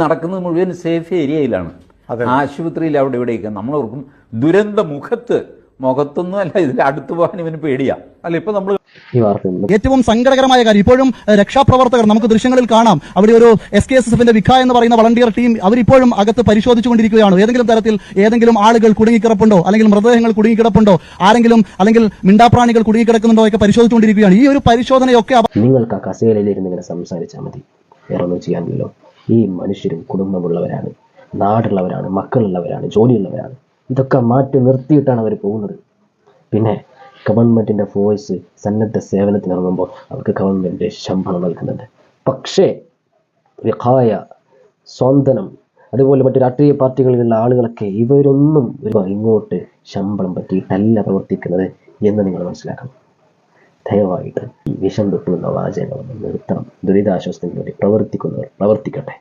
നടക്കുന്നത് മുഴുവൻ സേഫ് ഏരിയയിലാണ്, ആശുപത്രിയിൽ അവിടെ ഇവിടെയൊക്കെ. നമ്മളോർക്കും ദുരന്ത മുഖത്തൊന്നും അല്ല, ഇതിൽ അടുത്തു പോകാൻ ഇവന് പേടിയാ. അല്ല, ഇപ്പൊ നമ്മൾ ഏറ്റവും സങ്കടകരമായ കാര്യം, ഇപ്പോഴും രക്ഷാപ്രവർത്തകർ നമുക്ക് ദൃശ്യങ്ങളിൽ കാണാം, അവിടെ ഒരു SKSSFന്റെ വിഖ എന്ന് പറയുന്ന വളണ്ടിയർ ടീം അവരിപ്പോഴും അകത്ത് പരിശോധിച്ചുകൊണ്ടിരിക്കുകയാണ്. ഏതെങ്കിലും തരത്തിൽ ഏതെങ്കിലും ആളുകൾ കുടുങ്ങിക്കിടപ്പുണ്ടോ, അല്ലെങ്കിൽ മൃതദേഹങ്ങൾ കുടുങ്ങിക്കിടപ്പുണ്ടോ, അല്ലെങ്കിൽ മിണ്ടാപ്രാണികൾ കുടുങ്ങിക്കിടക്കുന്നുണ്ടോ ഒക്കെ പരിശോധിച്ചുകൊണ്ടിരിക്കുകയാണ്. ഈ ഒരു പരിശോധനയൊക്കെ നിങ്ങൾക്ക് ആ കസേരയിലിരുന്ന് ഇങ്ങനെ സംസാരിച്ചാൽ മതി, വേറെ ഒന്നും ചെയ്യാനില്ലല്ലോ. ഈ മനുഷ്യരും കുടുംബമുള്ളവരാണ്, നാടുള്ളവരാണ്, മക്കളുള്ളവരാണ്, ജോലിയുള്ളവരാണ്. ഇതൊക്കെ മാറ്റി നിർത്തിയിട്ടാണ് അവർ പോകുന്നത്. പിന്നെ ഗവൺമെന്റിന്റെ ഫോഴ്സ് സന്നദ്ധ സേവനത്തിനിറങ്ങുമ്പോൾ അവർക്ക് ഗവൺമെന്റ് ശമ്പളം നൽകുന്നുണ്ട്. പക്ഷേ വിഖായ, സ്വാന്തനം, അതുപോലെ മറ്റു രാഷ്ട്രീയ പാർട്ടികളിലുള്ള ആളുകളൊക്കെ ഇവരൊന്നും ഇങ്ങോട്ട് ശമ്പളം പറ്റിയിട്ടല്ല പ്രവർത്തിക്കുന്നത് എന്ന് നിങ്ങൾ മനസ്സിലാക്കണം. ദയവായിട്ട് ഈ വിഷം തൊട്ടുന്ന വാചകങ്ങളൊന്നും നിർത്തണം. ദുരിതാശ്വാസത്തിന് വേണ്ടി പ്രവർത്തിക്കുന്നവർ പ്രവർത്തിക്കട്ടെ.